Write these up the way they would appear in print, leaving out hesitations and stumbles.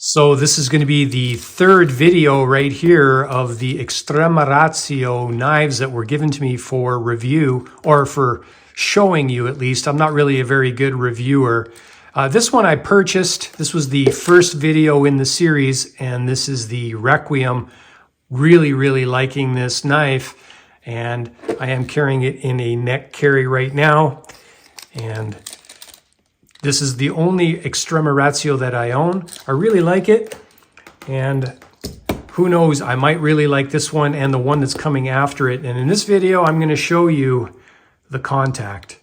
So this is going to be the third video right here of the Extrema knives that were given to me for review, or for showing you at least. I'm not really a very good reviewer. This one I purchased. This was the first video in the series, and this is the Requiem. Really liking this knife, and I am carrying it in a neck carry right now. And this is the only Extrema that I own. I really like it, and who knows, I might really like this one and the one that's coming after it. And in this video, I'm going to show you the contact.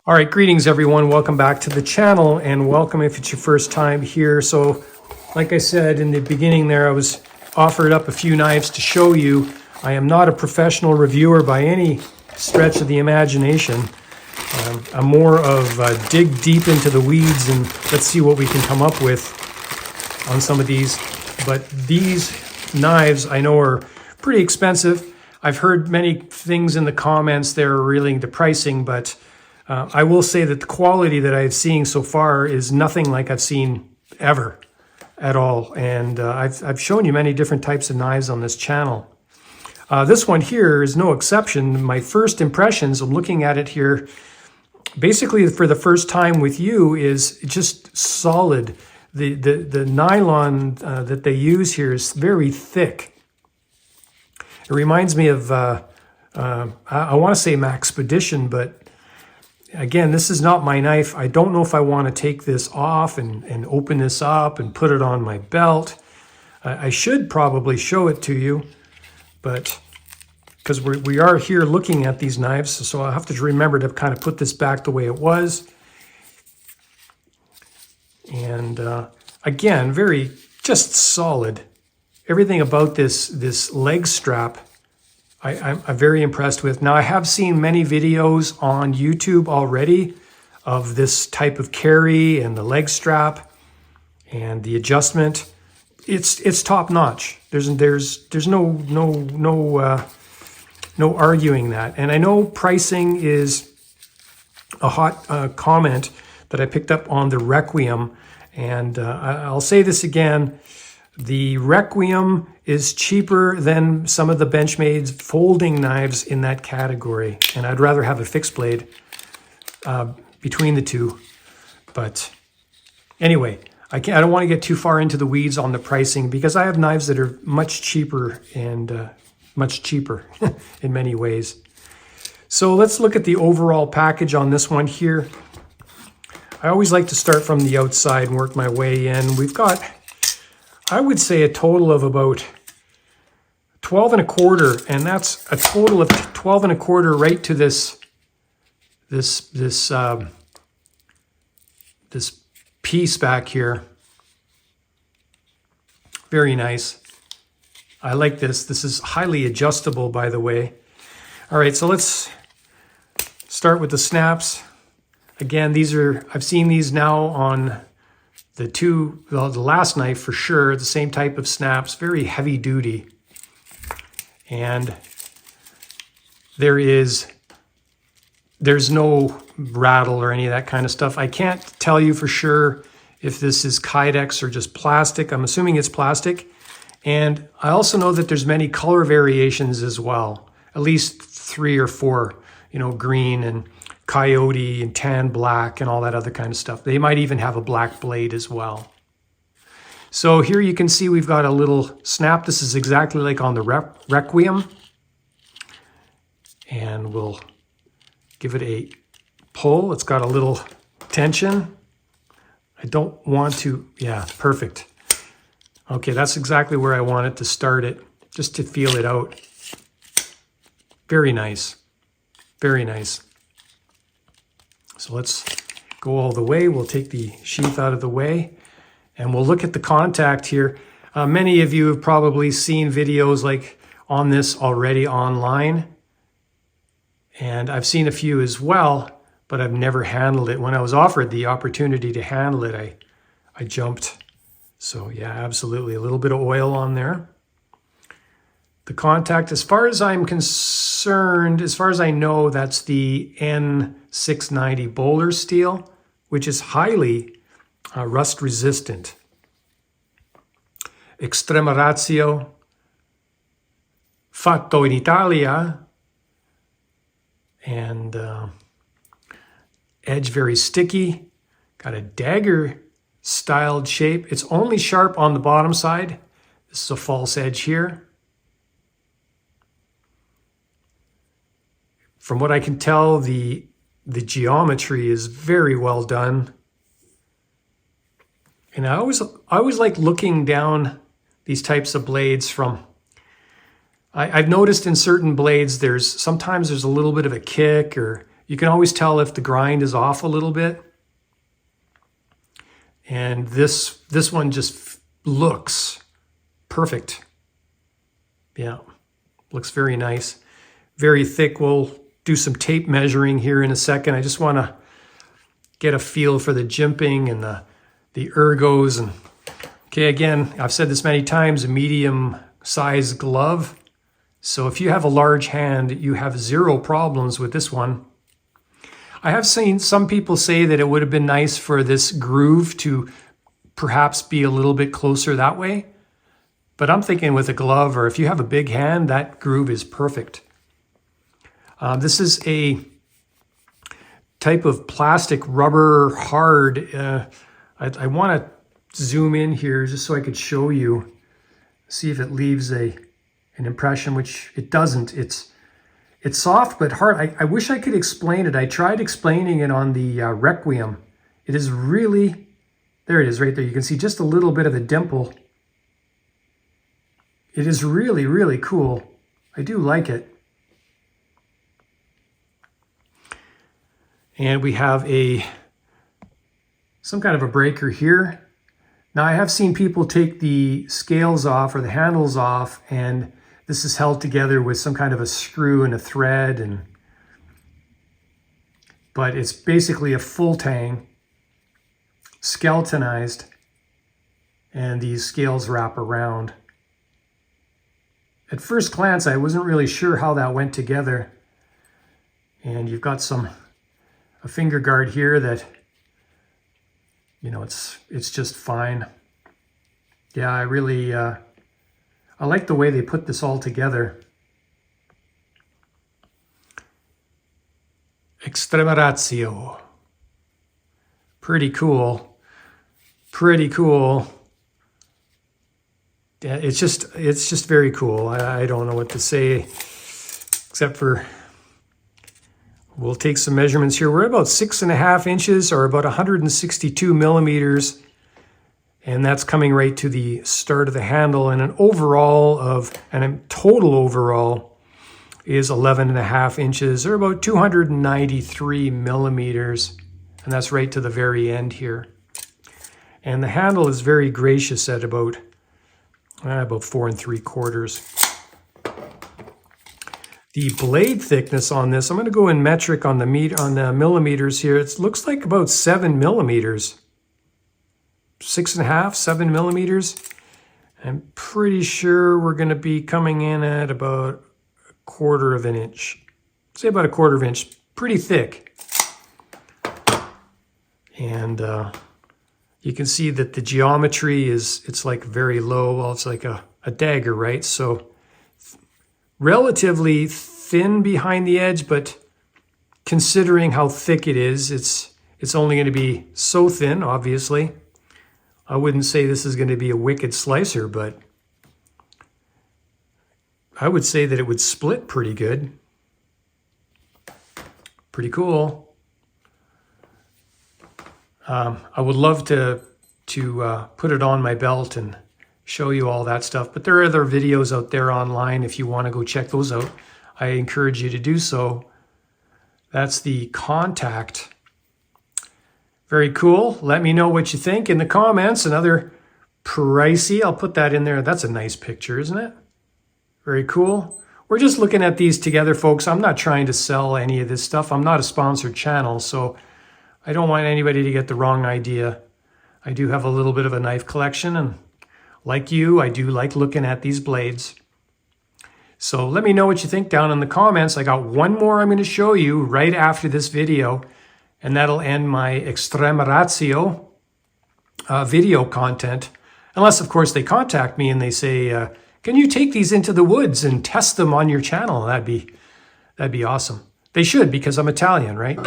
All right, greetings everyone. Welcome back to the channel, and welcome if it's your first time here. So like I said in the beginning there, I was offered up a few knives to show you. I am not a professional reviewer by any stretch of the imagination. I'm more of dig deep into the weeds and let's see what we can come up with on some of these. But these knives I know are pretty expensive. I've heard many things in the comments there relating to pricing, but I will say that the quality that I've seen so far is nothing like I've seen ever at all. And I've shown you many different types of knives on this channel. This one here is no exception. My first impressions of looking at it here, basically for the first time with you, is just solid. The nylon that they use here is very thick. It reminds me of, I want to say Maxpedition, but again, this is not my knife. I don't know if I want to take this off and open this up and put it on my belt. I should probably show it to you, but because we are here looking at these knives, so I'll have to remember to kind of put this back the way it was. And again, very just solid. Everything about this leg strap I'm very impressed with. Now, I have seen many videos on YouTube already of this type of carry and the leg strap and the adjustment. It's top notch. There's no arguing that. And I know pricing is a hot comment that I picked up on the Requiem. And I'll say this again. The Requiem is cheaper than some of the Benchmade's folding knives in that category. And I'd rather have a fixed blade between the two. But anyway, I don't want to get too far into the weeds on the pricing, because I have knives that are much cheaper and much cheaper in many ways. So let's look at the overall package on this one here. I always like to start from the outside and work my way in. We've got, I would say, a total of about 12 1/4, and that's a total of 12 1/4 right to this piece back here. Very nice. I like this. This is highly adjustable, by the way. All right, so let's start with the snaps. Again, I've seen these now on the last knife for sure, the same type of snaps, very heavy duty. And there's no rattle or any of that kind of stuff. I can't tell you for sure if this is Kydex or just plastic. I'm assuming it's plastic. And I also know that there's many color variations as well, at least 3 or 4, green and coyote and tan black and all that other kind of stuff. They might even have a black blade as well. So here you can see we've got a little snap. This is exactly like on the Requiem. And we'll give it a pull. It's got a little tension. I don't want to, yeah, perfect. Okay, that's exactly where I want it to start it, just to feel it out. Very nice, very nice. So let's go all the way. We'll take the sheath out of the way and we'll look at the contact here. Many of you have probably seen videos like on this already online, and I've seen a few as well, but I've never handled it. When I was offered the opportunity to handle it, I jumped. So yeah, absolutely. A little bit of oil on there. The contact, as far as I'm concerned, as far as I know, that's the N690 Bowler steel, which is highly rust resistant. Extrema ratio, fatto in Italia, and edge very sticky. Got a dagger styled shape. It's only sharp on the bottom side. This is a false edge here. From what I can tell, the geometry is very well done. And I always like looking down these types of blades from, I've noticed in certain blades, sometimes there's a little bit of a kick, or you can always tell if the grind is off a little bit. And this one just looks perfect. Yeah, looks very nice. Very thick. We'll do some tape measuring here in a second. I just want to get a feel for the jimping and the ergos. And okay, again, I've said this many times, a medium size glove. So if you have a large hand, you have zero problems with this one. I have seen some people say that it would have been nice for this groove to perhaps be a little bit closer that way. But I'm thinking with a glove, or if you have a big hand, that groove is perfect. This is a type of plastic rubber hard. I want to zoom in here just so I could show you, see if it leaves an impression, which it doesn't. It's soft but hard. I wish I could explain it. I tried explaining it on the Requiem. It is really, there it is right there. You can see just a little bit of a dimple. It is really, really cool. I do like it. And we have some kind of a breaker here. Now I have seen people take the scales off or the handles off, and this is held together with some kind of a screw and a thread, but it's basically a full tang, skeletonized, and these scales wrap around. At first glance, I wasn't really sure how that went together. And you've got a finger guard here that, you know, it's just fine. Yeah, I really, I like the way they put this all together. Extrema ratio. Pretty cool. Pretty cool. Yeah, it's just very cool. I don't know what to say except for we'll take some measurements here. We're about 6.5 inches, or about 162 millimeters. And that's coming right to the start of the handle. And a total overall is 11.5 inches, or about 293 millimeters. And that's right to the very end here. And the handle is very gracious at about 4 3/4. The blade thickness on this, I'm going to go in metric on the millimeters here. It looks like about 7 millimeters. 6.5, 7 millimeters. I'm pretty sure we're going to be coming in at about 1/4 inch. Say about 1/4 inch. Pretty thick. And you can see that the geometry it's like very low. Well, it's like a dagger, right? So relatively thin behind the edge, but considering how thick it is, it's only going to be so thin, obviously. I wouldn't say this is going to be a wicked slicer, but I would say that it would split pretty good. Pretty cool. I would love to put it on my belt and show you all that stuff, but there are other videos out there online if you want to go check those out. I encourage you to do so. That's the contact. Very cool. Let me know what you think in the comments. Another pricey, I'll put that in there. That's a nice picture, isn't it? Very cool. we're just looking at these together, folks. I'm not trying to sell any of this stuff. I'm not a sponsored channel, so I don't want anybody to get the wrong idea. I do have a little bit of a knife collection, and like you, I do like looking at these blades. So let me know what you think down in the comments. I got one more I'm going to show you right after this video, and that'll end my Extrema ratio video content. Unless, of course, they contact me and they say, can you take these into the woods and test them on your channel? That'd be awesome. They should, because I'm Italian, right?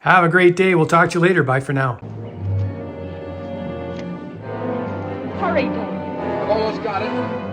Have a great day. We'll talk to you later. Bye for now. Hurry, Dave. I've almost got it.